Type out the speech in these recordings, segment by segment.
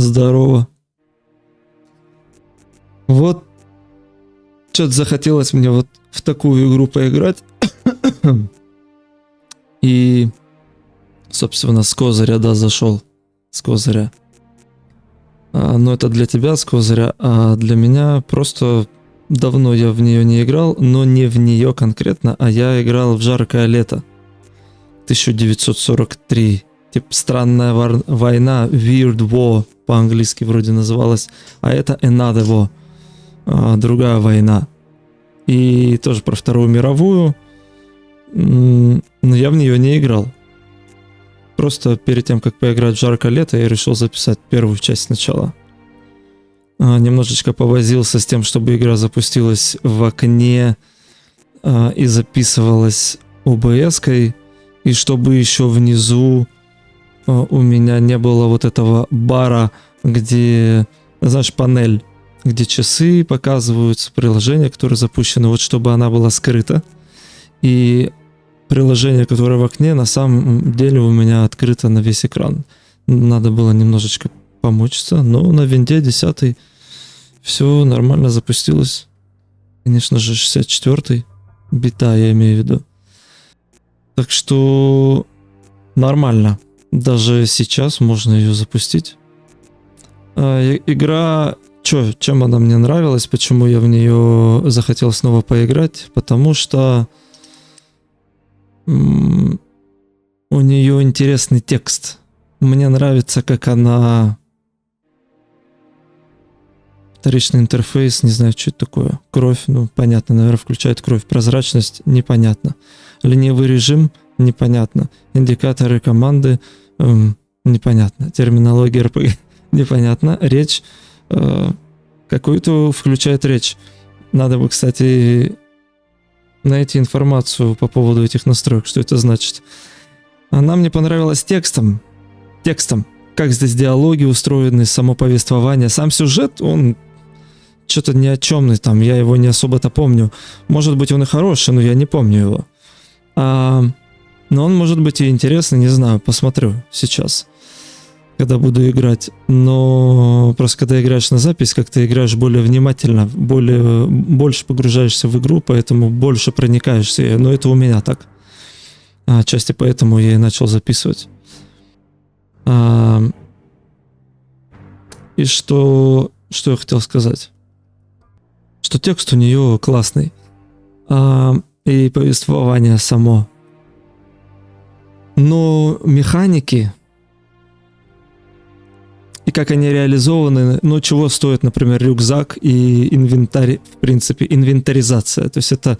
Здорово. Вот что-то захотелось мне вот в такую игру поиграть. И, собственно, с козыря, да, зашел. С козыря. Но это для тебя с козыря, а для меня просто давно я в нее не играл, но не в нее конкретно, а я играл в «Жаркое лето» 1943. Типа «Странная война», Weird War по-английски вроде называлась, а это Another War, другая война. И тоже про Вторую мировую, но я в нее не играл. Просто перед тем, как поиграть в «Жаркое лето», я решил записать первую часть сначала. Немножечко повозился с тем, чтобы игра запустилась в окне и записывалась OBS-кой, и чтобы еще внизу у меня не было вот этого бара, где, знаешь, панель, где часы показываются, приложения, которые запущены, вот чтобы она была скрыта. И приложение, которое в окне, на самом деле у меня открыто на весь экран. Надо было немножечко помучиться, но на винде 10 все нормально запустилось. Конечно же, 64-й бита, я имею в виду. Так что нормально. Даже сейчас можно ее запустить. Игра, чем она мне нравилась, почему я в нее захотел снова поиграть? Потому что у нее интересный текст. Мне нравится, как она... Вторичный интерфейс, не знаю, что это такое. Кровь, ну понятно, наверное, включает кровь. Прозрачность, непонятно. Ленивый режим, непонятно. Индикаторы команды, непонятно. Терминология RPG, непонятно. Речь, какую-то включает речь. Надо бы, кстати, найти информацию по поводу этих настроек, что это значит. Она мне понравилась текстом. Как здесь диалоги устроены, само повествование. Сам сюжет, он что-то ни о чемный там, я его не особо-то помню. Может быть, он и хороший, но я не помню его. Но он может быть и интересный, не знаю, посмотрю сейчас, когда буду играть. Но просто когда играешь на запись, как ты играешь более внимательно, больше погружаешься в игру, поэтому больше проникаешься. Но это у меня так. Отчасти поэтому я и начал записывать. И что я хотел сказать? Что текст у нее классный. И повествование само. Но механики и как они реализованы, ну чего стоит, например, рюкзак и инвентарь, в принципе, инвентаризация. То есть это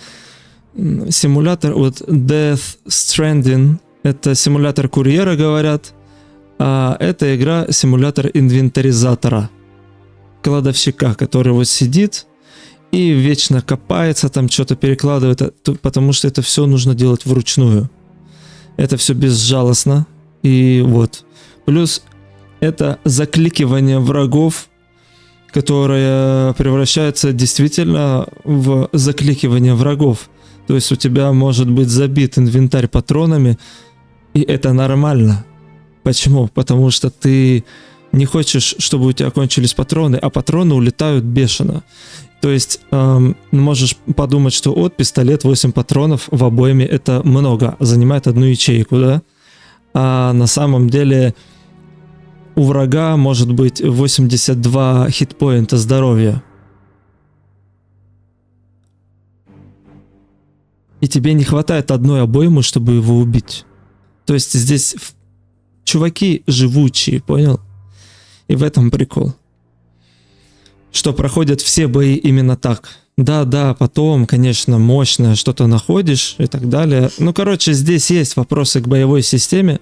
симулятор, вот Death Stranding, это симулятор курьера, говорят, а эта игра симулятор инвентаризатора, кладовщика, который вот сидит и вечно копается, там что-то перекладывает, потому что это все нужно делать вручную. Это все безжалостно. И вот. Плюс это закликивание врагов, которое превращается действительно в закликивание врагов. То есть у тебя может быть забит инвентарь патронами, и это нормально. Почему? Потому что ты не хочешь, чтобы у тебя кончились патроны, а патроны улетают бешено. То есть можешь подумать, что от пистолет 8 патронов в обойме это много, занимает одну ячейку, да? А на самом деле у врага может быть 82 хитпоинта здоровья. И тебе не хватает одной обоймы, чтобы его убить. То есть здесь чуваки живучие, понял? И в этом прикол. Что проходят все бои именно так. Да, потом, конечно, мощное что-то находишь и так далее. Ну, короче, здесь есть вопросы к боевой системе,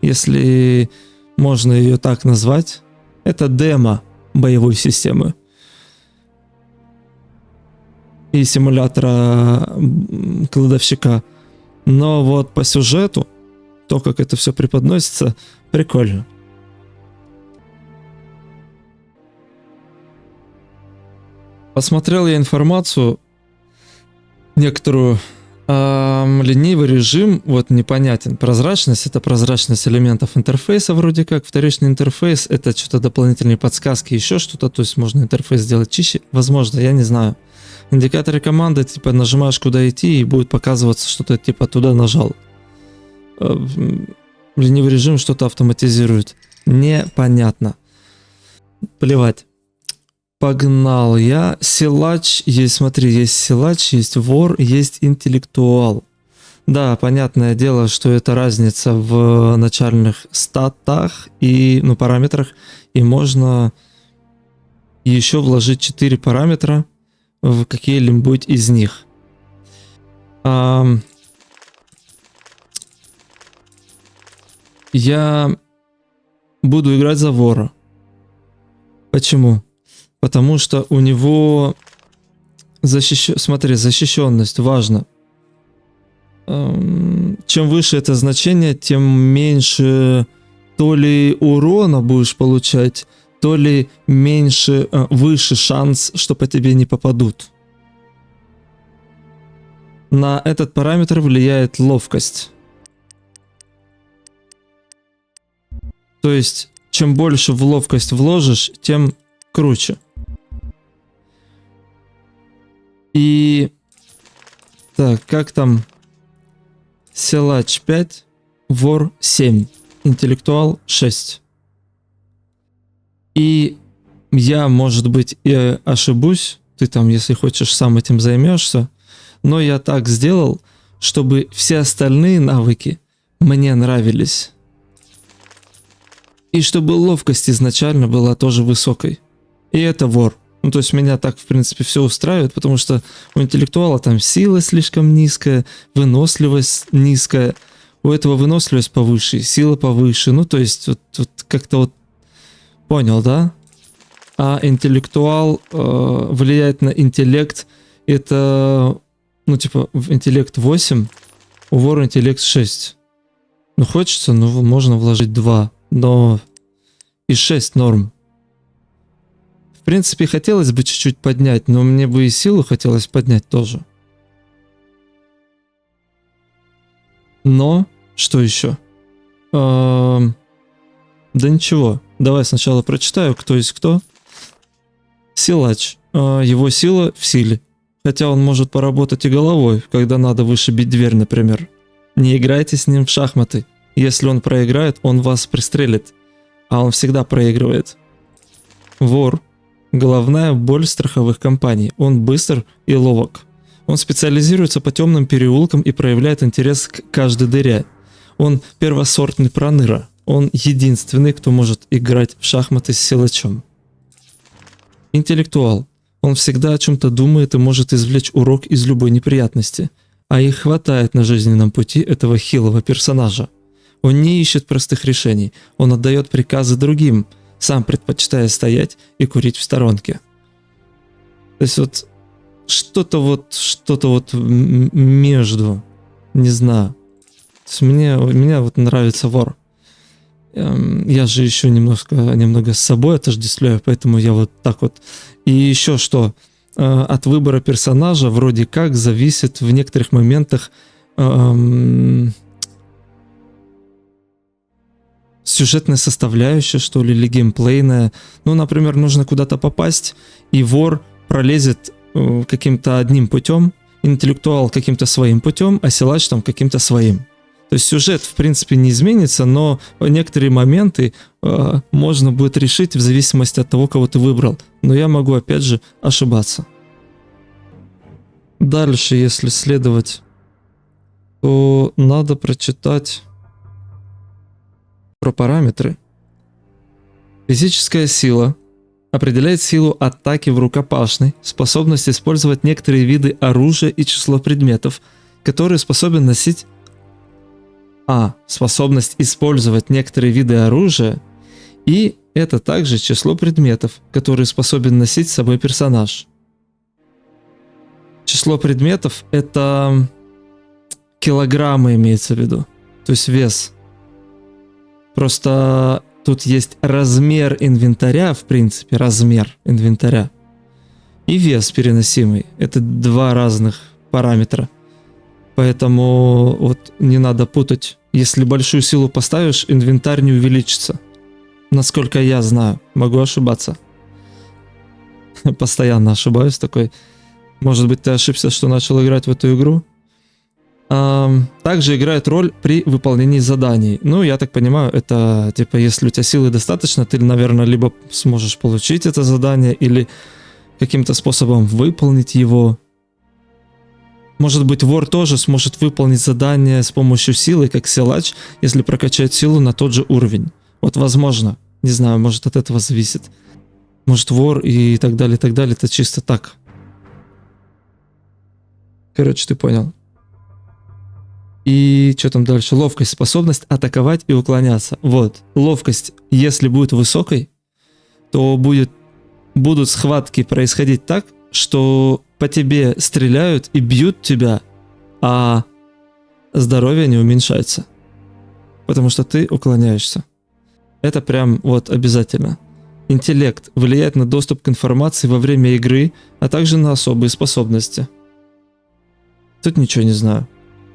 если можно ее так назвать. Это демо боевой системы. И симулятора кладовщика. Но вот по сюжету, то, как это все преподносится, прикольно. Посмотрел я информацию некоторую Ленивый режим, вот непонятен. Прозрачность — это прозрачность элементов интерфейса вроде как. Вторичный интерфейс — это что-то дополнительные подсказки, еще что-то. То есть можно интерфейс сделать чище. Возможно, я не знаю. Индикаторы команды, типа нажимаешь куда идти и будет показываться, что ты типа туда нажал. Ленивый режим что-то автоматизирует. Непонятно. Плевать. Погнал я. Силач есть, смотри, есть силач, есть вор, есть интеллектуал. Да, понятное дело, что это разница в начальных статах и параметрах. И можно еще вложить 4 параметра в какие-либо из них. Я буду играть за вора. Почему? Потому что у него защищенность важно. Чем выше это значение, тем меньше то ли урона будешь получать, то ли выше шанс, что по тебе не попадут. На этот параметр влияет ловкость. То есть, чем больше в ловкость вложишь, тем круче. И так, как там? Силач 5, вор 7, интеллектуал 6. И я, может быть, и ошибусь, ты там, если хочешь, сам этим займешься, но я так сделал, чтобы все остальные навыки мне нравились. И чтобы ловкость изначально была тоже высокой. И это вор. То есть меня так, в принципе, все устраивает, потому что у интеллектуала там сила слишком низкая, выносливость низкая, у этого выносливость повыше, сила повыше. То есть вот как-то вот понял, да? А интеллектуал влияет на интеллект. Это, в интеллект 8, у вора интеллект 6. Хочется, можно вложить 2, но и 6 норм. В принципе, хотелось бы чуть-чуть поднять, но мне бы и силу хотелось поднять тоже. Но, что еще? Да ничего. Давай сначала прочитаю, кто есть кто. Силач. Его сила в силе. Хотя он может поработать и головой, когда надо вышибить дверь, например. Не играйте с ним в шахматы. Если он проиграет, он вас пристрелит. А он всегда проигрывает. Вор. Головная боль страховых компаний. Он быстр и ловок. Он специализируется по темным переулкам и проявляет интерес к каждой дыре. Он первосортный проныра. Он единственный, кто может играть в шахматы с силачом. Интеллектуал. Он всегда о чем-то думает и может извлечь урок из любой неприятности. А их хватает на жизненном пути этого хилого персонажа. Он не ищет простых решений. Он отдает приказы другим, сам предпочитая стоять и курить в сторонке. То есть что-то между, не знаю. То есть мне нравится вор. Я же еще немного с собой отождествляю, поэтому я вот так вот. И еще что, от выбора персонажа вроде как зависит в некоторых моментах сюжетная составляющая, что ли, или геймплейная. Например, нужно куда-то попасть, и вор пролезет каким-то одним путем, интеллектуал каким-то своим путем, а силач там каким-то своим. То есть сюжет, в принципе, не изменится, но некоторые моменты можно будет решить в зависимости от того, кого ты выбрал. Но я могу, опять же, ошибаться. Дальше, если следовать, то надо прочитать про параметры. Физическая сила определяет силу атаки в рукопашной, способность использовать некоторые виды оружия и число предметов, которые способен носить. Способность использовать некоторые виды оружия, и это также число предметов, которые способен носить с собой персонаж. Число предметов — это килограммы имеется в виду, то есть вес. Просто тут есть размер инвентаря, в принципе, размер инвентаря, и вес переносимый. Это два разных параметра. Поэтому вот не надо путать. Если большую силу поставишь, инвентарь не увеличится. Насколько я знаю. Могу ошибаться. Постоянно ошибаюсь такой. Может быть, ты ошибся, что начал играть в эту игру? Также играет роль при выполнении заданий. Ну, я так понимаю, это типа, если у тебя силы достаточно, ты, наверное, либо сможешь получить это задание, или каким-то способом выполнить его. Может быть, вор тоже сможет выполнить задание с помощью силы, как силач, если прокачает силу на тот же уровень. Вот возможно. Не знаю, может, от этого зависит. Может, вор и так далее, это чисто так. Короче, ты понял. И что там дальше? Ловкость, способность атаковать и уклоняться. Вот, ловкость, если будет высокой, то будут схватки происходить так, что по тебе стреляют и бьют тебя, а здоровье не уменьшается. Потому что ты уклоняешься. Это прям вот обязательно. Интеллект влияет на доступ к информации во время игры, а также на особые способности. Тут ничего не знаю.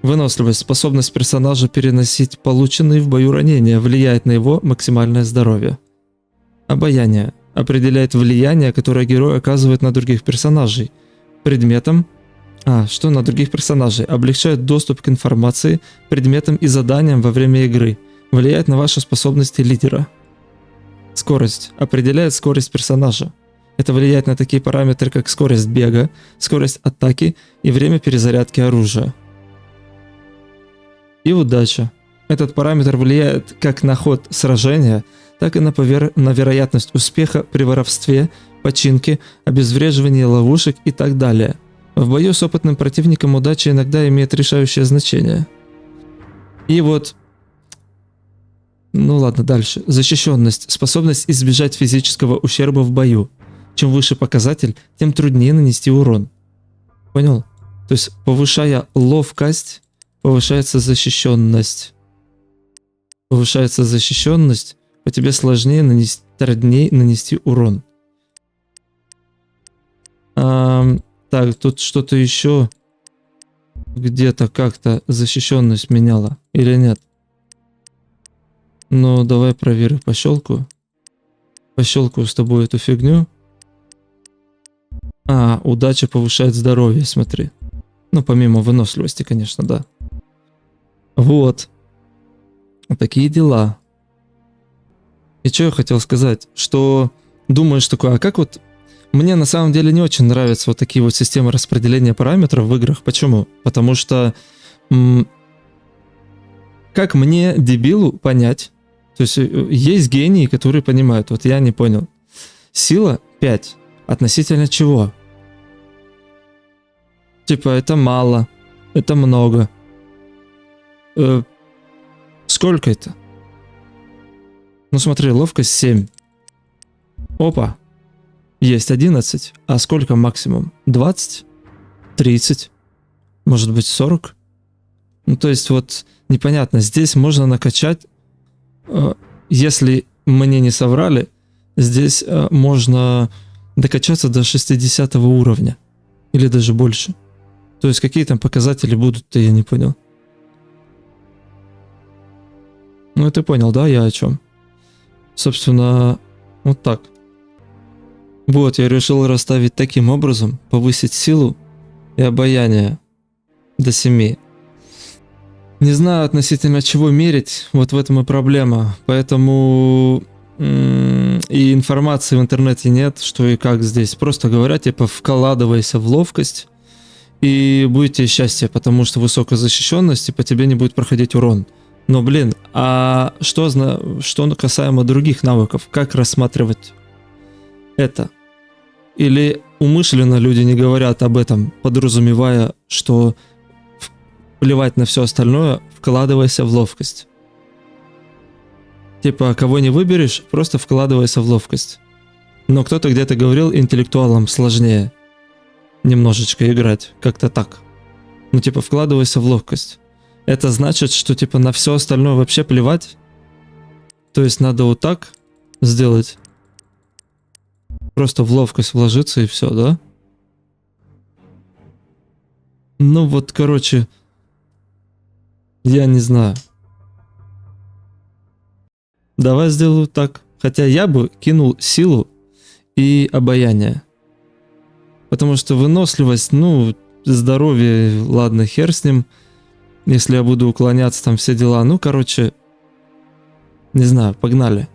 Выносливость, способность персонажа переносить полученные в бою ранения, влияет на его максимальное здоровье. Обаяние определяет влияние, которое герой оказывает на других персонажей. Предметом, что на других персонажей, облегчает доступ к информации, предметам и заданиям во время игры, влияет на ваши способности лидера. Скорость определяет скорость персонажа. Это влияет на такие параметры, как скорость бега, скорость атаки и время перезарядки оружия. И удача. Этот параметр влияет как на ход сражения, так и на вероятность успеха при воровстве, починке, обезвреживании ловушек и так далее. В бою с опытным противником удача иногда имеет решающее значение. И вот... Ну ладно, дальше. Защищенность. Способность избежать физического ущерба в бою. Чем выше показатель, тем труднее нанести урон. Понял? То есть, повышая ловкость, повышается защищенность. Повышается защищенность, по тебе труднее нанести урон. Так, тут что-то еще где-то как-то защищенность меняла или нет? Ну, давай проверим, пощелкаю. Пощелкаю с тобой эту фигню. Удача повышает здоровье, смотри. Ну, помимо выносливости, конечно, да. Вот. Такие дела. И что я хотел сказать? Что думаешь такое, как вот... Мне на самом деле не очень нравятся вот такие вот системы распределения параметров в играх. Почему? Потому что... как мне, дебилу, понять? То есть есть гении, которые понимают. Вот я не понял. Сила 5. Относительно чего? Типа, это мало. Это много. Сколько это? Ну смотри, ловкость 7. Опа. Есть 11. А сколько максимум? 20? 30? Может быть 40? Ну то есть вот непонятно. Здесь можно накачать, если мне не соврали, здесь можно докачаться до 60 уровня. Или даже больше. То есть какие там показатели будут-то, я не понял. Ну ты понял, да, я о чем? Собственно, вот так. Вот, я решил расставить таким образом, повысить силу и обаяние до 7. Не знаю относительно чего мерить, вот в этом и проблема. Поэтому и информации в интернете нет, что и как здесь. Просто говорят, типа, вкладывайся в ловкость и будете счастье, потому что высокая защищенность, и по тебе не будет проходить урон. Но, блин, а что касаемо других навыков? Как рассматривать это? Или умышленно люди не говорят об этом, подразумевая, что плевать на все остальное, вкладывайся в ловкость. Типа, кого не выберешь, просто вкладывайся в ловкость. Но кто-то где-то говорил, интеллектуалам сложнее немножечко играть, как-то так. Ну типа, вкладывайся в ловкость. Это значит, что типа на все остальное вообще плевать? То есть надо вот так сделать? Просто в ловкость вложиться и все, да? Ну вот, короче, Я не знаю. Давай сделаю так. Хотя я бы кинул силу и обаяние. Потому что выносливость, ну, здоровье, ладно, хер с ним. Если я буду уклоняться, там все дела. Ну, короче, не знаю, погнали.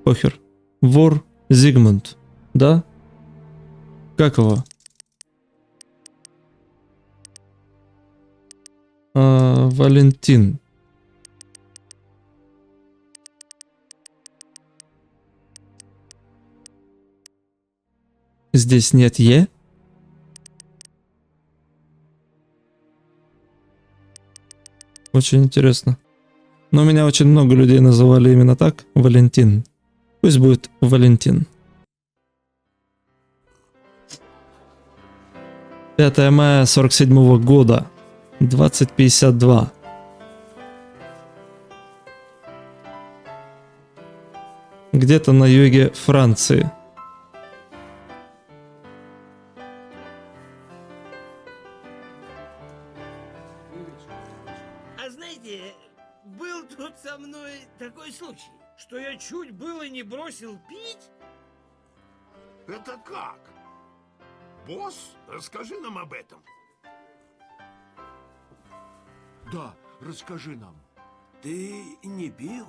Похер. Вор Зигмунд. Да? Как его? Валентин. Здесь нет Е. Очень интересно. Но меня очень много людей называли именно так. Валентин. Пусть будет Валентин. 5 мая 47 года. 20:52. Где-то на юге Франции. А знаете, был тут со мной такой случай, что я чуть было не бросил пить. Это как? Босс, расскажи нам об этом. Да, расскажи нам. Ты не пил?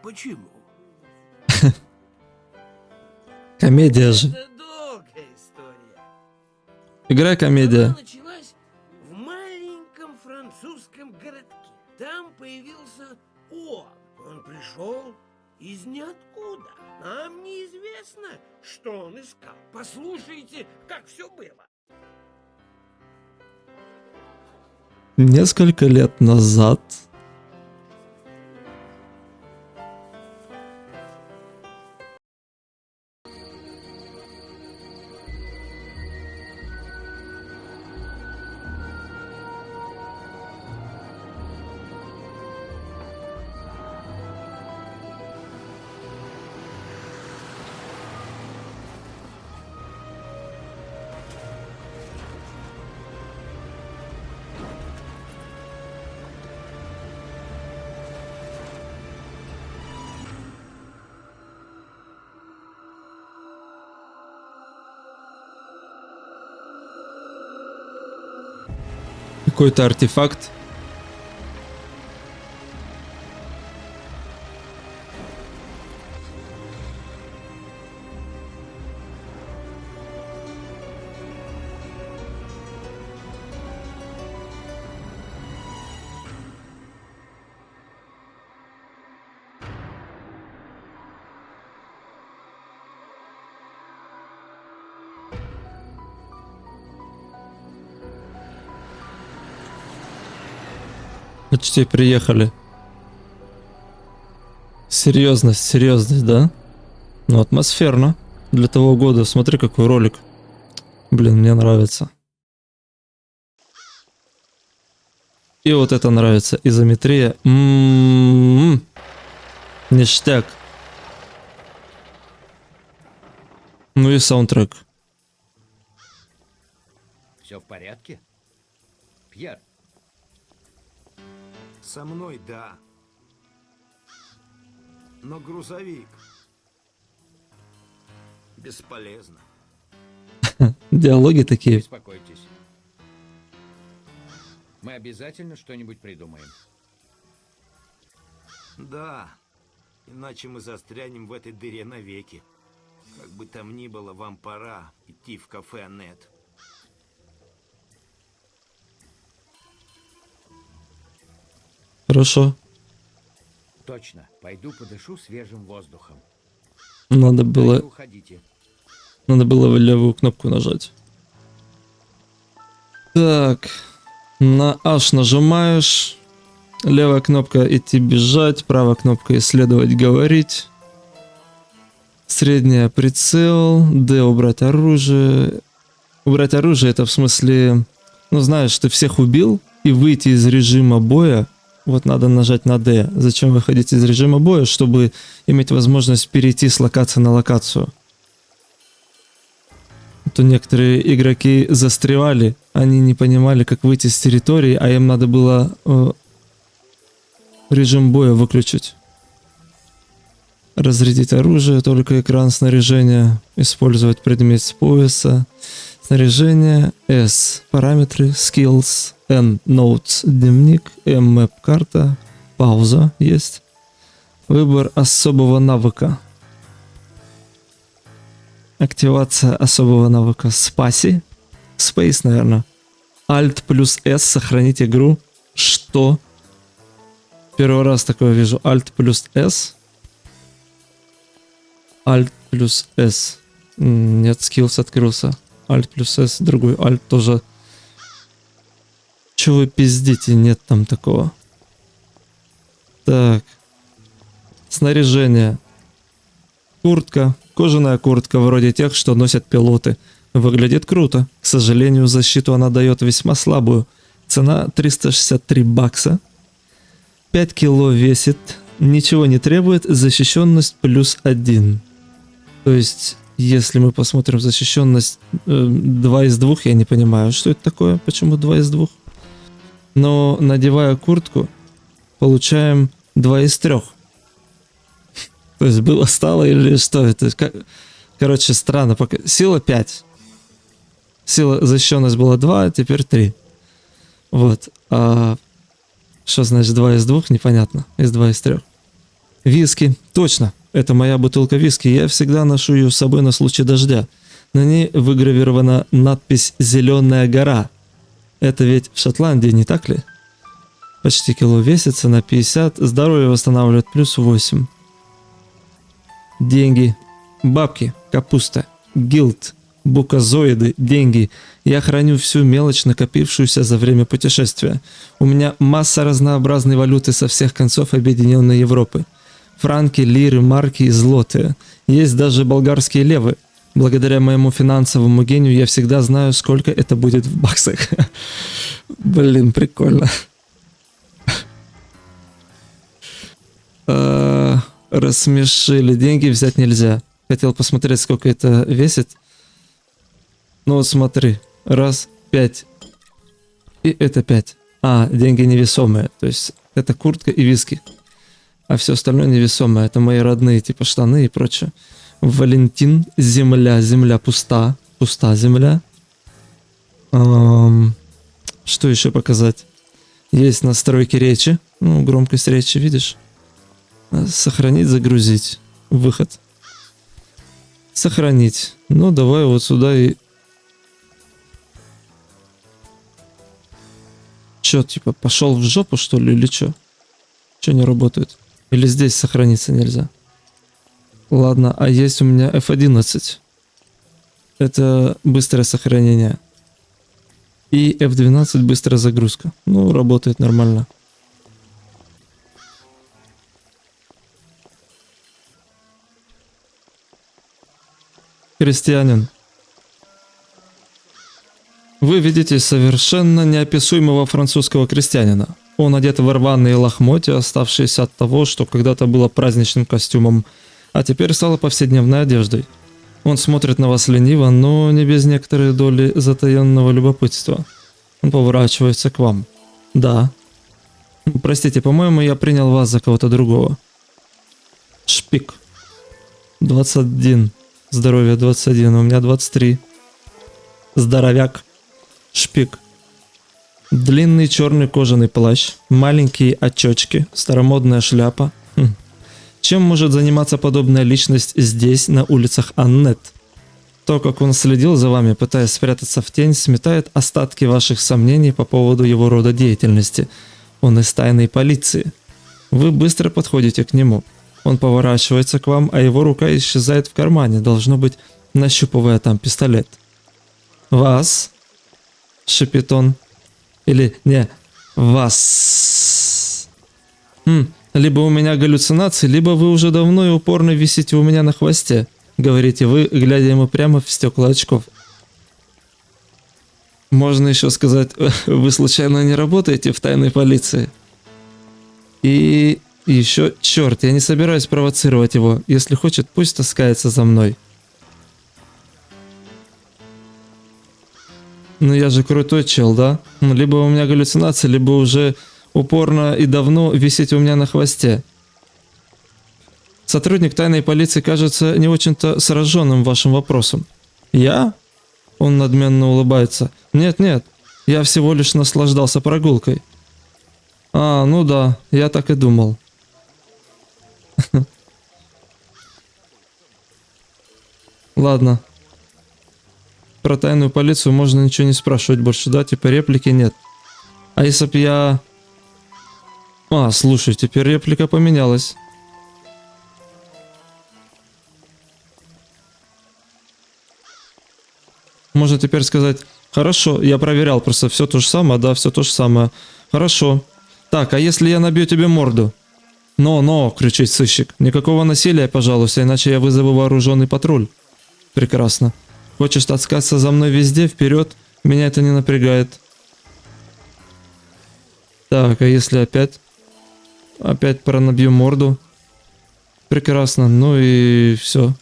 Почему? Комедия же. Это долгая история. Игра комедия. Она началась в маленьком французском городке. Там появился он. Он пришел из ниоткуда. Нам неизвестно, что он искал. Послушайте, как все было. Несколько лет назад какой-то артефакт. Почти приехали. Серьезность, да? Ну, атмосферно. Для того года. Смотри, какой ролик. Блин, мне нравится. И вот это нравится. Изометрия. Ништяк. Ну и саундтрек. Все в порядке? Пьер, Со мной, да. Но грузовик бесполезно. Диалоги не такие. беспокойтесь. Мы обязательно что-нибудь придумаем. Да, иначе мы застрянем в этой дыре навеки. Как бы там ни было, вам пора идти в кафе Аннет. Хорошо. Точно. Пойду подышу свежим воздухом. Надо Да не было уходите. левую кнопку нажать. Так. На H нажимаешь. Левая кнопка идти бежать. Правая кнопка исследовать говорить. Средняя прицел. D убрать оружие. Убрать оружие это в смысле... Ну знаешь, ты всех убил. И выйти из режима боя. Вот надо нажать на D. Зачем выходить из режима боя? Чтобы иметь возможность перейти с локации на локацию. То некоторые игроки застревали, они не понимали, как выйти с территории, а им надо было Режим боя выключить. Разрядить оружие, только экран снаряжения. Использовать предмет с пояса. Снаряжение. S. Параметры. Skills. N. Notes. Дневник. M. Map. Карта. Пауза есть. Выбор особого навыка. Активация особого навыка. Спаси. Space, наверное. Alt плюс S. Сохранить игру. Что? Первый раз такое вижу. Alt плюс S. Alt плюс S. Нет, skills открылся. Alt плюс S. Другой Alt тоже. Че вы пиздите? Нет там такого. Так. Снаряжение. Куртка. Кожаная куртка, вроде тех, что носят пилоты. Выглядит круто. К сожалению, защиту она дает весьма слабую. Цена 363 бакса. 5 кило весит. Ничего не требует. Защищенность плюс 1. То есть, если мы посмотрим защищенность 2 из 2, я не понимаю, что это такое, почему 2 из 2. Но надевая куртку, получаем 2 из 3. То есть было, стало или что это? Короче, странно. Сила 5. Сила, защищенность была 2, теперь 3. Вот. А что значит 2 из 2? Непонятно. Из 2 из 3. Виски. Точно. Это моя бутылка виски. Я всегда ношу ее с собой на случай дождя. На ней выгравирована надпись «Зеленая гора». Это ведь в Шотландии, не так ли? Почти кило весится на 50. Здоровье восстанавливает плюс 8. Деньги. Бабки. Капуста. Гилд. Буказоиды. Деньги. Я храню всю мелочь, накопившуюся за время путешествия. У меня масса разнообразной валюты со всех концов Объединенной Европы. Франки, лиры, марки и злоты. Есть даже болгарские левы. Благодаря моему финансовому гению я всегда знаю, сколько это будет в баксах. Блин, прикольно. Рассмешили. Деньги взять нельзя. Хотел посмотреть, сколько это весит. Ну вот смотри. Раз, 5. И это 5. Деньги невесомые. То есть это куртка и виски. А все остальное невесомое. Это мои родные, типа штаны и прочее. Валентин. Земля. Земля пуста. Пуста земля. Что еще показать? Есть настройки речи. Ну, громкость речи, видишь? Сохранить, загрузить. Выход. Сохранить. Ну, давай вот сюда и... Чё, типа, пошел в жопу, что ли, или чё? Чё не работает? Или здесь сохраниться нельзя? Ладно, а есть у меня F11. Это быстрое сохранение. И F12 быстрая загрузка. Ну, работает нормально. Крестьянин. Вы видите совершенно неописуемого французского крестьянина. Он одет в рваные лохмотья, оставшиеся от того, что когда-то было праздничным костюмом, а теперь стало повседневной одеждой. Он смотрит на вас лениво, но не без некоторой доли затаенного любопытства. Он поворачивается к вам. Да. Простите, по-моему, я принял вас за кого-то другого. Шпик. 21. Здоровье 21. У меня 23. Здоровяк. Шпик. Длинный черный кожаный плащ, маленькие очечки, старомодная шляпа. Чем может заниматься подобная личность здесь, на улицах Аннет? То, как он следил за вами, пытаясь спрятаться в тень, сметает остатки ваших сомнений по поводу его рода деятельности. Он из тайной полиции. Вы быстро подходите к нему. Он поворачивается к вам, а его рука исчезает в кармане, должно быть, нащупывая там пистолет. «Вас?» — шипит он. Или не, вас. Либо у меня галлюцинации, либо вы уже давно и упорно висите у меня на хвосте, говорите вы, глядя ему прямо в стекла очков. Можно еще сказать, вы случайно не работаете в тайной полиции? И еще, черт, я не собираюсь провоцировать его. Если хочет, пусть таскается за мной. Ну я же крутой чел, да? Либо у меня галлюцинации, либо уже упорно и давно висите у меня на хвосте. Сотрудник тайной полиции кажется не очень-то сраженным вашим вопросом. Я? Он надменно улыбается. Нет, я всего лишь наслаждался прогулкой. А, ну да, я так и думал. Ладно. Про тайную полицию можно ничего не спрашивать больше, да? Типа реплики нет. А если б я... А, слушай, теперь реплика поменялась. Можно теперь сказать: хорошо, я проверял, просто все то же самое, да, все то же самое. Хорошо. Так, а если я набью тебе морду? Но, кричит сыщик. Никакого насилия, пожалуйста, иначе я вызову вооруженный патруль. Прекрасно. Хочешь таскаться за мной везде, вперед? Меня это не напрягает. Так, а если опять? Опять пронабью морду. Прекрасно, ну и все.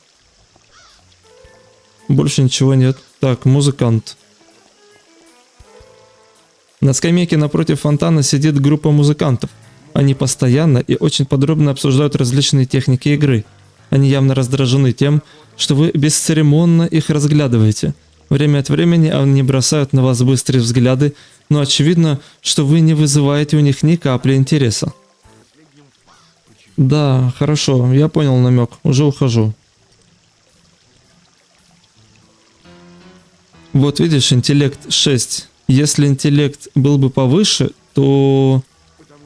Больше ничего нет. Так, музыкант. На скамейке напротив фонтана сидит группа музыкантов. Они постоянно и очень подробно обсуждают различные техники игры. Они явно раздражены тем, что вы бесцеремонно их разглядываете. Время от времени они бросают на вас быстрые взгляды, но очевидно, что вы не вызываете у них ни капли интереса. Да, хорошо, я понял намек, уже ухожу. Вот видишь, интеллект 6. Если интеллект был бы повыше, то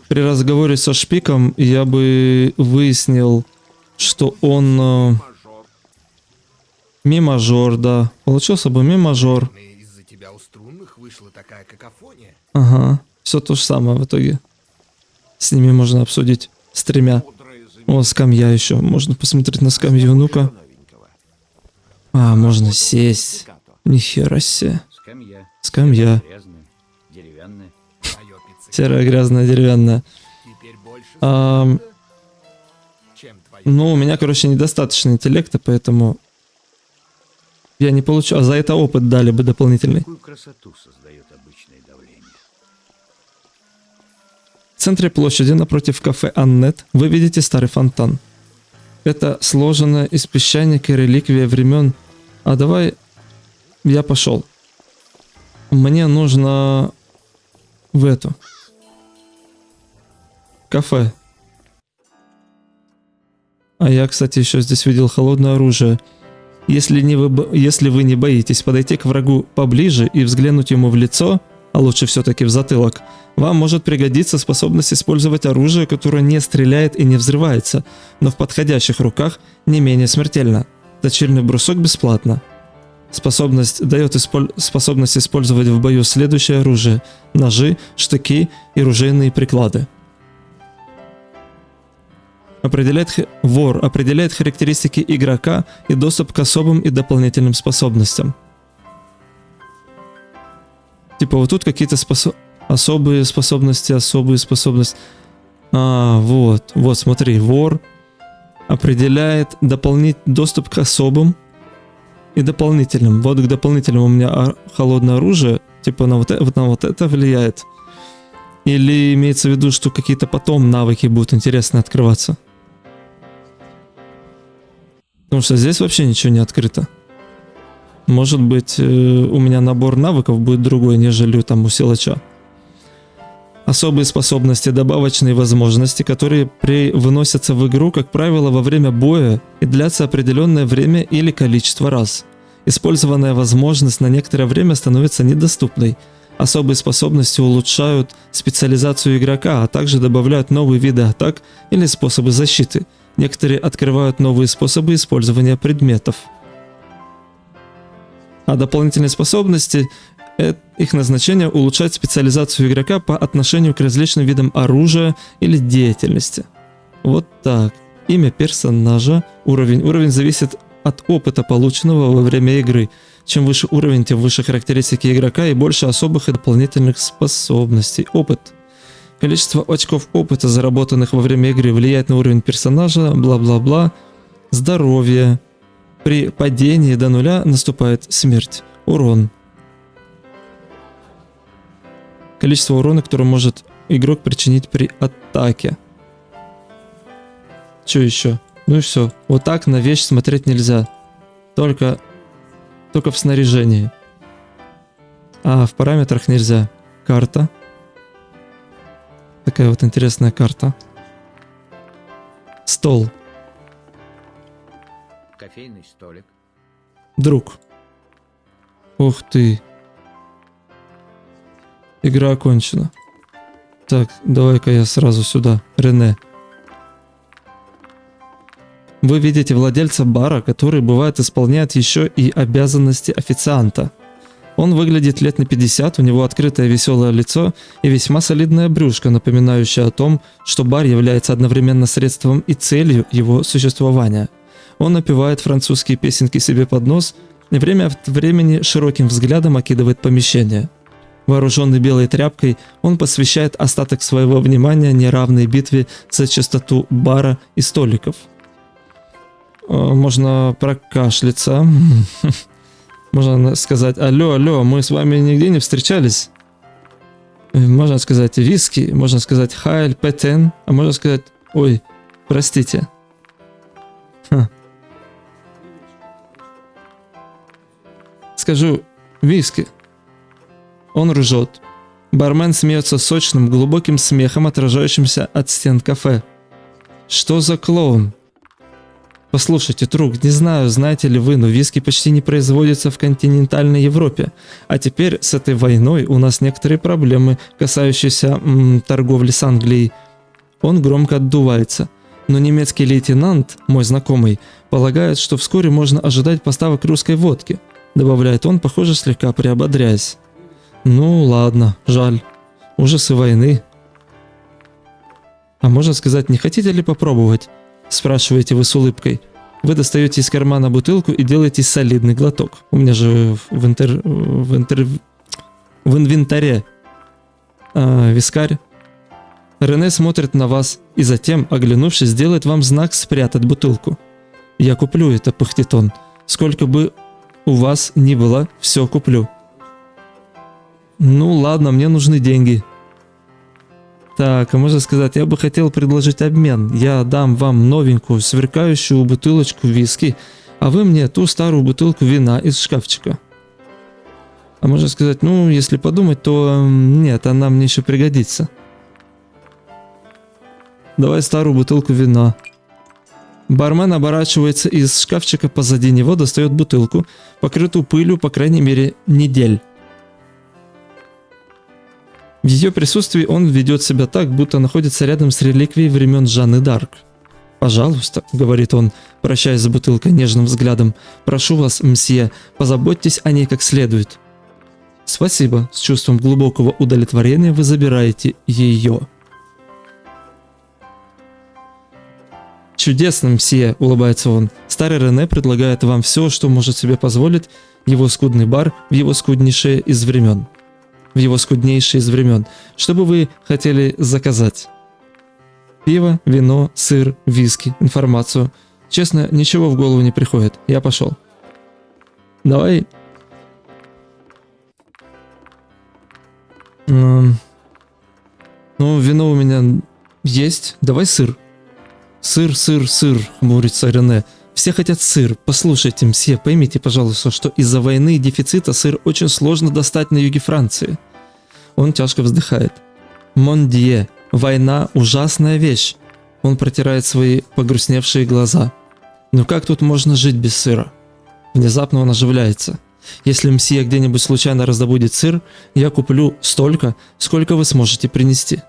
при разговоре со шпиком я бы выяснил, что он ми-мажор, да. Получился бы ми-мажор. Из-за тебя у струнных вышла такая какофония. Ага, все то же самое в итоге. С ними можно обсудить. С тремя. О, скамья еще. Можно посмотреть на скамью, ну-ка. А, можно сесть. Нихера себе. Скамья. Скамья. Грязная, деревянная. Твое пиццерия Серая, грязная, деревянная. теперь больше Ам, чем твоя. ну, у меня, короче, недостаточно интеллекта, поэтому я не получу. А за это опыт дали бы дополнительный. Какую красоту создает обычное давление. В центре площади, напротив кафе «Аннет», вы видите старый фонтан. Это сложенная из песчаника реликвия времен. А давай я пошел. Мне нужно в эту. Кафе. А я, кстати, еще здесь видел холодное оружие. Если вы не боитесь подойти к врагу поближе и взглянуть ему в лицо, а лучше все-таки в затылок, вам может пригодиться способность использовать оружие, которое не стреляет и не взрывается, но в подходящих руках не менее смертельно. Точильный брусок бесплатно. Способность дает способность использовать в бою следующее оружие: ножи, штыки и ружейные приклады. Вор определяет характеристики игрока и доступ к особым и дополнительным способностям. Типа вот тут какие-то особые способности. А, вот, смотри, вор определяет доступ к особым и дополнительным. Вот к дополнительным у меня холодное оружие, типа на вот это влияет. Или имеется в виду, что какие-то потом навыки будут интересно открываться. Потому что здесь вообще ничего не открыто. Может быть, у меня набор навыков будет другой, нежели там у силача. Особые способности, добавочные возможности, которые выносятся в игру, как правило, во время боя и длятся определенное время или количество раз. Использованная возможность на некоторое время становится недоступной. Особые способности улучшают специализацию игрока, а также добавляют новые виды атак или способы защиты. Некоторые открывают новые способы использования предметов. А дополнительные способности, их назначение улучшать специализацию игрока по отношению к различным видам оружия или деятельности. Вот так. Имя персонажа, уровень. Уровень зависит от опыта, полученного во время игры. Чем выше уровень, тем выше характеристики игрока и больше особых и дополнительных способностей. Опыт. Количество очков опыта, заработанных во время игры, влияет на уровень персонажа, бла-бла-бла. Здоровье. При падении до нуля наступает смерть. Урон. Количество урона, которое может игрок причинить при атаке. Что еще? Ну и все. Вот так на вещь смотреть нельзя. Только в снаряжении. А в параметрах нельзя. Карта. Такая вот интересная карта. Стол. Кофейный столик. Друг. Ух ты. Игра окончена. Так, давай-ка я сразу сюда. Рене. Вы видите владельца бара, который, бывает, исполняет еще и обязанности официанта. Он выглядит лет на 50, у него открытое веселое лицо и весьма солидная брюшко, напоминающая о том, что бар является одновременно средством и целью его существования. Он напевает французские песенки себе под нос и время от времени широким взглядом окидывает помещение. Вооруженный белой тряпкой, он посвящает остаток своего внимания неравной битве за чистоту бара и столиков. Можно прокашляться. Можно сказать: алло, мы с вами нигде не встречались. Можно сказать виски, можно сказать хайль петен, а можно сказать: ой, простите. Скажу: виски. Он ржет. Бармен смеется сочным, глубоким смехом, отражающимся от стен кафе. Что за клоун? Послушайте, друг, не знаю, знаете ли вы, но виски почти не производится в континентальной Европе. А теперь с этой войной у нас некоторые проблемы, касающиеся торговли с Англией. Он громко отдувается. Но немецкий лейтенант, мой знакомый, полагает, что вскоре можно ожидать поставок русской водки, добавляет он, похоже, слегка приободряясь. Ну ладно, жаль. Ужасы войны. А можно сказать, не хотите ли попробовать? Спрашиваете вы с улыбкой. Вы достаете из кармана бутылку и делаете солидный глоток. У меня же в инвентаре вискарь. Рене смотрит на вас и затем, оглянувшись, делает вам знак спрятать бутылку. «Я куплю это», — пыхтит он. «Сколько бы у вас ни было, все куплю». «Ну ладно, мне нужны деньги». Так, а можно сказать, я бы хотел предложить обмен. Я дам вам новенькую, сверкающую бутылочку виски, а вы мне ту старую бутылку вина из шкафчика. А можно сказать, ну, если подумать, то нет, она мне еще пригодится. Давай старую бутылку вина. Бармен оборачивается и из шкафчика позади него достает бутылку, покрытую пылью, по крайней мере, недель. В ее присутствии он ведет себя так, будто находится рядом с реликвией времен Жанны Д'Арк. «Пожалуйста», — говорит он, прощаясь с бутылкой нежным взглядом, «прошу вас, мсье, позаботьтесь о ней как следует». «Спасибо», — с чувством глубокого удовлетворения вы забираете ее. «Чудесно, мсье», — улыбается он. Старый Рене предлагает вам все, что может себе позволить его скудный бар в его скуднейшее из времен. Что бы вы хотели заказать? Пиво, вино, сыр, виски, информацию. Честно, ничего в голову не приходит. Я пошел. Давай. Ну, вино у меня есть. Давай сыр. Сыр, хмурится Рене. Все хотят сыр. Послушайте, мсье, поймите, пожалуйста, что из-за войны и дефицита сыр очень сложно достать на юге Франции. Он тяжко вздыхает. Мондье, война – ужасная вещь. Он протирает свои погрустневшие глаза. Но как тут можно жить без сыра? Внезапно он оживляется. Если мсье где-нибудь случайно раздобудет сыр, я куплю столько, сколько вы сможете принести.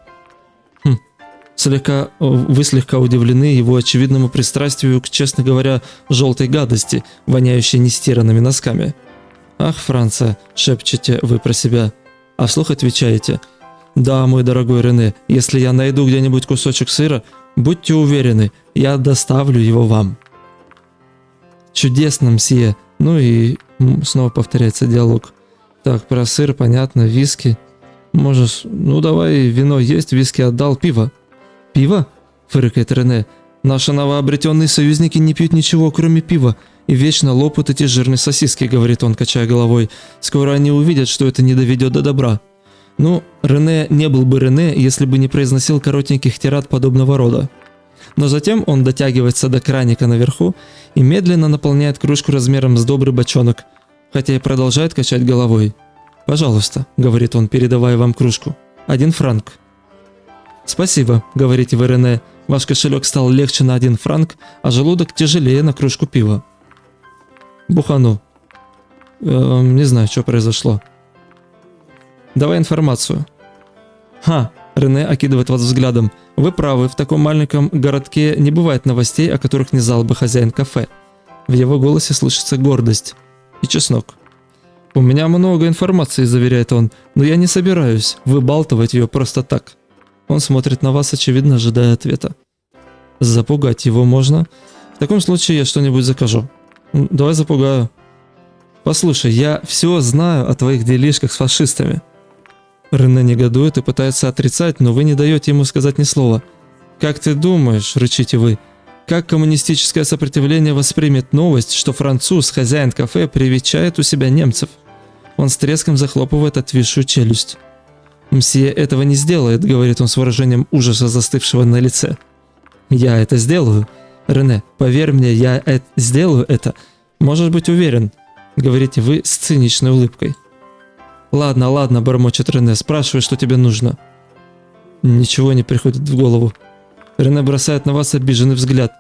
Вы слегка удивлены его очевидному пристрастию к, честно говоря, желтой гадости, воняющей нестиранными носками. «Ах, Франция», – шепчете вы про себя, а вслух отвечаете: «Да, мой дорогой Рене, если я найду где-нибудь кусочек сыра, будьте уверены, я доставлю его вам». «Чудесно, мсье». Ну и снова повторяется диалог. Так, про сыр понятно, виски. Можешь, ну давай, вино есть, виски отдал, пиво. «Пиво?» – фыркает Рене. «Наши новообретенные союзники не пьют ничего, кроме пива, и вечно лопают эти жирные сосиски», – говорит он, качая головой. «Скоро они увидят, что это не доведет до добра». Ну, Рене не был бы Рене, если бы не произносил коротеньких тирад подобного рода. Но затем он дотягивается до краника наверху и медленно наполняет кружку размером с добрый бочонок, хотя и продолжает качать головой. «Пожалуйста», — говорит он, передавая вам кружку, — «1 франк». «Спасибо», — говорите вы Рене, — ваш кошелек стал легче на 1 франк, а желудок тяжелее на кружку пива. Бухану. Не знаю, что произошло. Давай информацию. Ха, Рене окидывает вас взглядом. Вы правы, в таком маленьком городке не бывает новостей, о которых не знал бы хозяин кафе. В его голосе слышится гордость и чеснок. У меня много информации, заверяет он, но я не собираюсь выбалтывать ее просто так. Он смотрит на вас, очевидно, ожидая ответа. Запугать его можно? В таком случае я что-нибудь закажу. Давай запугаю. Послушай, я все знаю о твоих делишках с фашистами. Рене негодует и пытается отрицать, но вы не даете ему сказать ни слова. Как ты думаешь, рычите вы, как коммунистическое сопротивление воспримет новость, что француз, хозяин кафе, привечает у себя немцев? Он с треском захлопывает отвисшую челюсть. «Мсье этого не сделает», — говорит он с выражением ужаса, застывшего на лице. «Я это сделаю. Рене, поверь мне, я сделаю это. Можешь быть уверен», — говорите вы с циничной улыбкой. «Ладно, ладно», — бормочет Рене, — «спрашивай, что тебе нужно». Ничего не приходит в голову. Рене бросает на вас обиженный взгляд.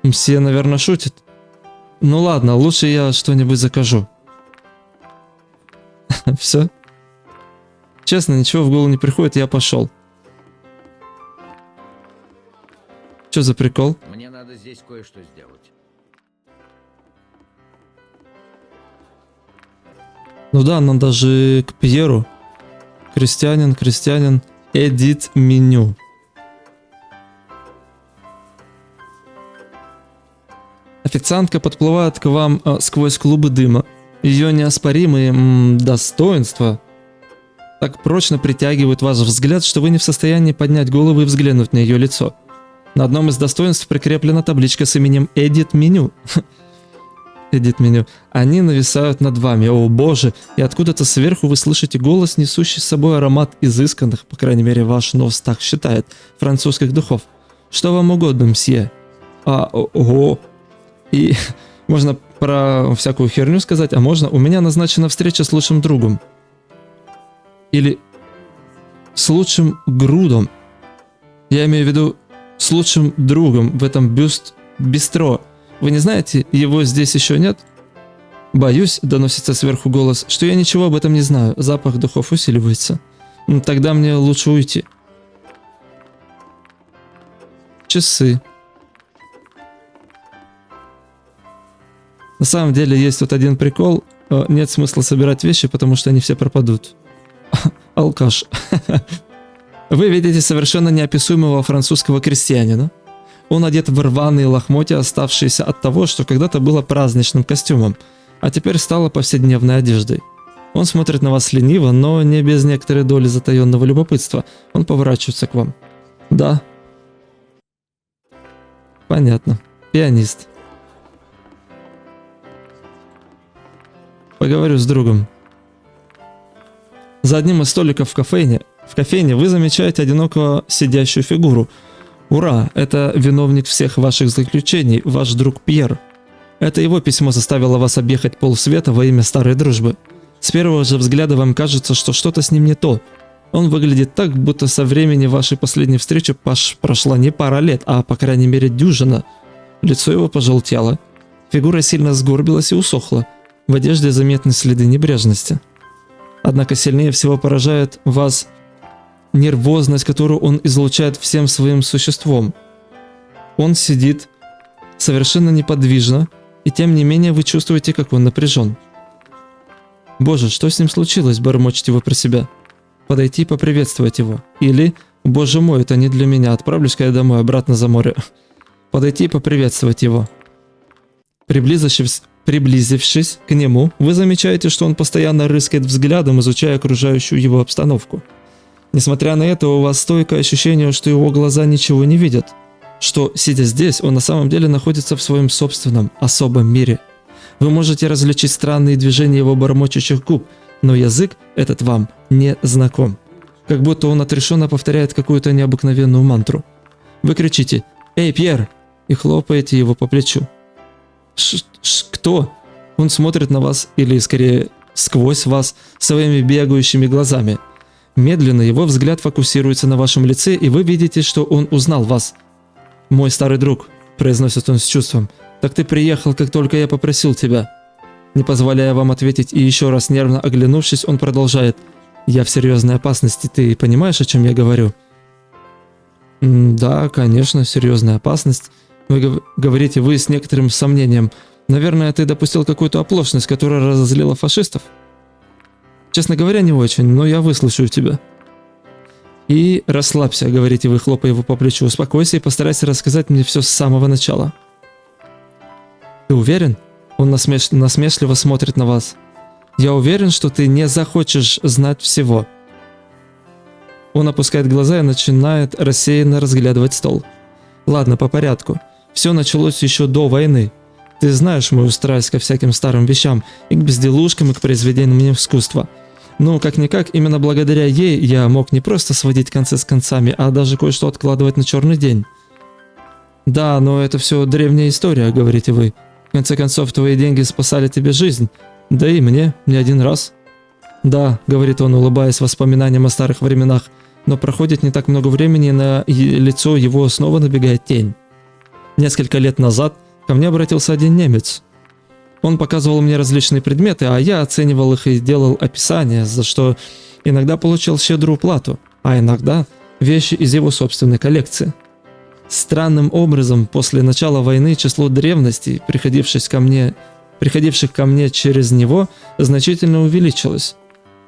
«Мсье, наверное, шутит?» «Ну ладно, лучше я что-нибудь закажу». Все? Честно, ничего в голову не приходит, я пошел. Что за прикол? Мне надо здесь кое-что сделать. Ну да, надо же к Пьеру. Крестьянин, эдит меню. Официантка подплывает к вам сквозь клубы дыма. Ее неоспоримые достоинства так прочно притягивают ваш взгляд, что вы не в состоянии поднять голову и взглянуть на ее лицо. На одном из достоинств прикреплена табличка с именем Эдит Меню. Эдит Меню. Они нависают над вами, о боже, и откуда-то сверху вы слышите голос, несущий с собой аромат изысканных, по крайней мере ваш нос так считает, французских духов. Что вам угодно, мсье? Ого. И можно про всякую херню сказать, а можно: у меня назначена встреча с лучшим другом. Или с лучшим грудом. Я имею в виду с лучшим другом в этом бистро. Вы не знаете, его здесь еще нет? Боюсь, доносится сверху голос, что я ничего об этом не знаю. Запах духов усиливается. Тогда мне лучше уйти. Часы. На самом деле есть тут один прикол. Нет смысла собирать вещи, потому что они все пропадут. Алкаш. Вы видите совершенно неописуемого французского крестьянина. Он одет в рваные лохмотья, оставшиеся от того, что когда-то было праздничным костюмом, а теперь стало повседневной одеждой. Он смотрит на вас лениво, но не без некоторой доли затаенного любопытства. Он поворачивается к вам. Да. Понятно. Пианист. Поговорю с другом. За одним из столиков в кофейне вы замечаете одинокого сидящую фигуру. Ура, это виновник всех ваших заключений, ваш друг Пьер. Это его письмо заставило вас объехать полсвета во имя старой дружбы. С первого же взгляда вам кажется, что что-то с ним не то. Он выглядит так, будто со времени вашей последней встречи прошла не пара лет, а по крайней мере дюжина. Лицо его пожелтело. Фигура сильно сгорбилась и усохла. В одежде заметны следы небрежности. Однако сильнее всего поражает вас нервозность, которую он излучает всем своим существом. Он сидит совершенно неподвижно, и тем не менее вы чувствуете, как он напряжен. «Боже, что с ним случилось?» – бормочете вы про себя. Подойти и поприветствовать его. Или «Боже мой, это не для меня, отправлюсь-ка я домой, обратно за море». Подойти и поприветствовать его. Приблизившись к нему, вы замечаете, что он постоянно рыскает взглядом, изучая окружающую его обстановку. Несмотря на это, у вас стойкое ощущение, что его глаза ничего не видят. Что, сидя здесь, он на самом деле находится в своем собственном, особом мире. Вы можете различить странные движения его бормочущих губ, но язык этот вам не знаком. как будто он отрешенно повторяет какую-то необыкновенную мантру. Вы кричите «Эй, Пьер!» и хлопаете его по плечу. Кто? Он смотрит на вас, или скорее сквозь вас, своими бегающими глазами. Медленно его взгляд фокусируется на вашем лице, и вы видите, что он узнал вас. «Мой старый друг», – произносит он с чувством, – «так ты приехал, как только я попросил тебя». Не позволяя вам ответить и еще раз нервно оглянувшись, он продолжает. «Я в серьезной опасности, ты понимаешь, о чем я говорю?» «Да, конечно, серьезная опасность. Вы говорите вы с некоторым сомнением. Наверное, ты допустил какую-то оплошность, которая разозлила фашистов?» «Честно говоря, не очень, но я выслушаю тебя». «И расслабься», — говорите вы, хлопая его по плечу. «Успокойся и постарайся рассказать мне все с самого начала». «Ты уверен?» Он насмешливо смотрит на вас. «Я уверен, что ты не захочешь знать всего». Он опускает глаза и начинает рассеянно разглядывать стол. «Ладно, по порядку. Все началось еще до войны. Ты знаешь мою страсть ко всяким старым вещам, и к безделушкам, и к произведениям искусства. Ну, как-никак, именно благодаря ей я мог не просто сводить концы с концами, а даже кое-что откладывать на черный день». «Да, но это все древняя история», — говорите вы. «В конце концов, твои деньги спасали тебе жизнь. Да и мне не один раз». «Да», — говорит он, улыбаясь воспоминаниям о старых временах, но проходит не так много времени, и на лицо его снова набегает тень. Несколько лет назад ко мне обратился один немец. Он показывал мне различные предметы, а я оценивал их и делал описания, за что иногда получал щедрую плату, а иногда вещи из его собственной коллекции. Странным образом, после начала войны число древностей, приходивших ко мне через него, значительно увеличилось.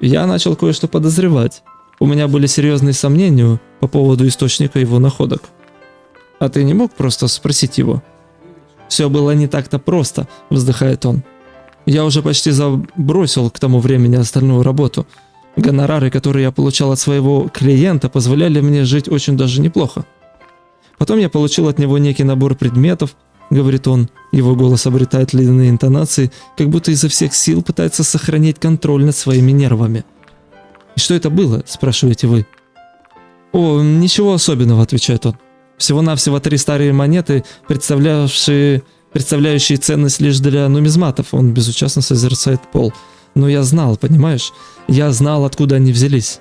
Я начал кое-что подозревать. У меня были серьезные сомнения по поводу источника его находок. «А ты не мог просто спросить его?» «Все было не так-то просто», — вздыхает он. «Я уже почти забросил к тому времени остальную работу. Гонорары, которые я получал от своего клиента, позволяли мне жить очень даже неплохо. Потом я получил от него некий набор предметов», — говорит он. Его голос обретает ледяные интонации, как будто изо всех сил пытается сохранить контроль над своими нервами. «И что это было?» – спрашиваете вы. «О, ничего особенного», – отвечает он. «Всего-навсего 3 старые монеты, представляющие ценность лишь для нумизматов». Он безучастно созерцает пол. «Но я знал, понимаешь? Я знал, откуда они взялись».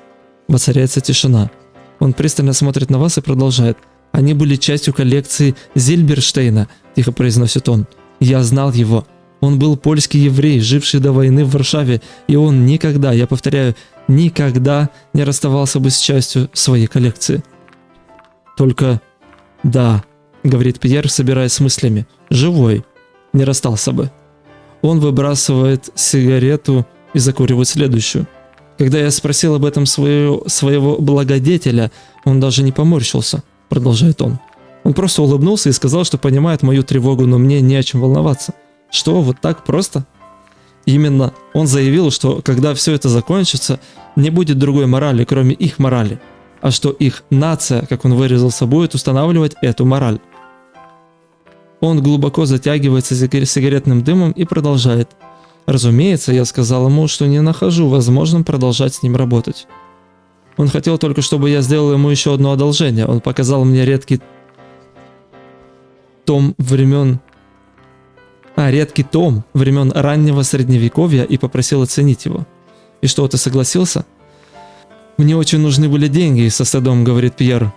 Воцаряется тишина. Он пристально смотрит на вас и продолжает. «Они были частью коллекции Зильберштейна», – тихо произносит он. «Я знал его. Он был польский еврей, живший до войны в Варшаве, и он никогда, я повторяю, никогда не расставался бы с частью своей коллекции». «Только да», — говорит Пьер, собираясь с мыслями, — «живой, не расстался бы». Он выбрасывает сигарету и закуривает следующую. Когда я спросил об этом своего благодетеля, он даже не поморщился, продолжает он. Он просто улыбнулся и сказал, что понимает мою тревогу, но мне не о чем волноваться. Что, вот так просто? Именно. Он заявил, что когда все это закончится, не будет другой морали, кроме их морали, а что их нация, как он выразился, будет устанавливать эту мораль. Он глубоко затягивается сигаретным дымом и продолжает. Разумеется, я сказал ему, что не нахожу возможным продолжать с ним работать. Он хотел только, чтобы я сделал ему еще одно одолжение. Он показал мне редкий том времен раннего средневековья и попросил оценить его. «И что, ты согласился?» «Мне очень нужны были деньги», — со стыдом говорит Пьер.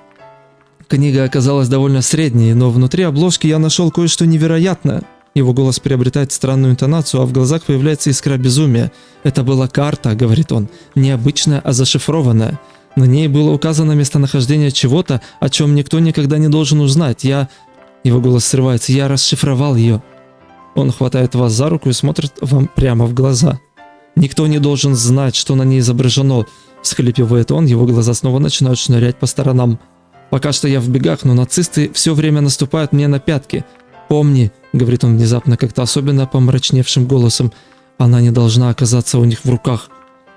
Книга оказалась довольно средней, но внутри обложки я нашел кое-что невероятное. Его голос приобретает странную интонацию, а в глазах появляется искра безумия. «Это была карта», — говорит он, — «необычная, а зашифрованная. На ней было указано местонахождение чего-то, о чем никто никогда не должен узнать. Его голос срывается. «Я расшифровал ее». Он хватает вас за руку и смотрит вам прямо в глаза. «Никто не должен знать, что на ней изображено», — всхлипывает он, его глаза снова начинают шнырять по сторонам. «Пока что я в бегах, но нацисты все время наступают мне на пятки. Помни», — говорит он внезапно как-то особенно помрачневшим голосом, — «она не должна оказаться у них в руках.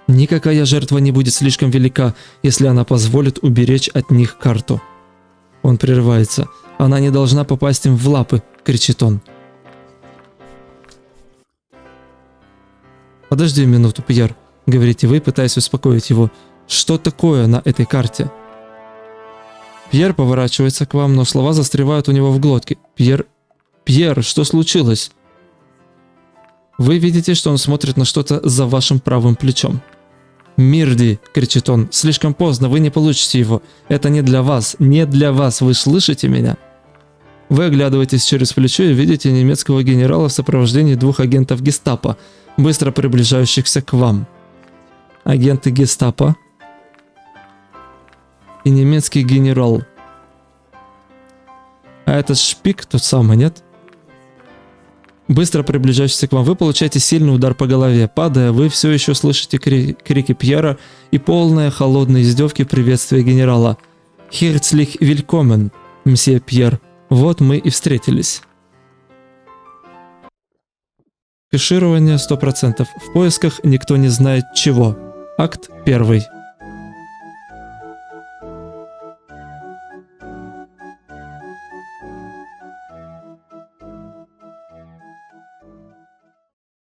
Никакая жертва не будет слишком велика, если она позволит уберечь от них карту». Он прерывается. «Она не должна попасть им в лапы», — кричит он. «Подожди минуту, Пьер», — говорите вы, пытаясь успокоить его. Что такое на этой карте? Пьер поворачивается к вам, но слова застревают у него в глотке. Пьер, что случилось? Вы видите, что он смотрит на что-то за вашим правым плечом. «Мирди!» — кричит он. «Слишком поздно, вы не получите его. Это не для вас, не для вас, вы слышите меня?» Вы оглядываетесь через плечо и видите немецкого генерала в сопровождении 2 агентов гестапо, быстро приближающихся к вам. Агенты гестапо и немецкий генерал. А этот шпик тот самый, нет? Быстро приближающийся к вам, вы получаете сильный удар по голове. Падая, вы все еще слышите крики Пьера и полные холодные издевки приветствия генерала. «Herzlich willkommen, мсье Пьер. Вот мы и встретились». Кэширование 100%. В поисках никто не знает чего. Акт 1.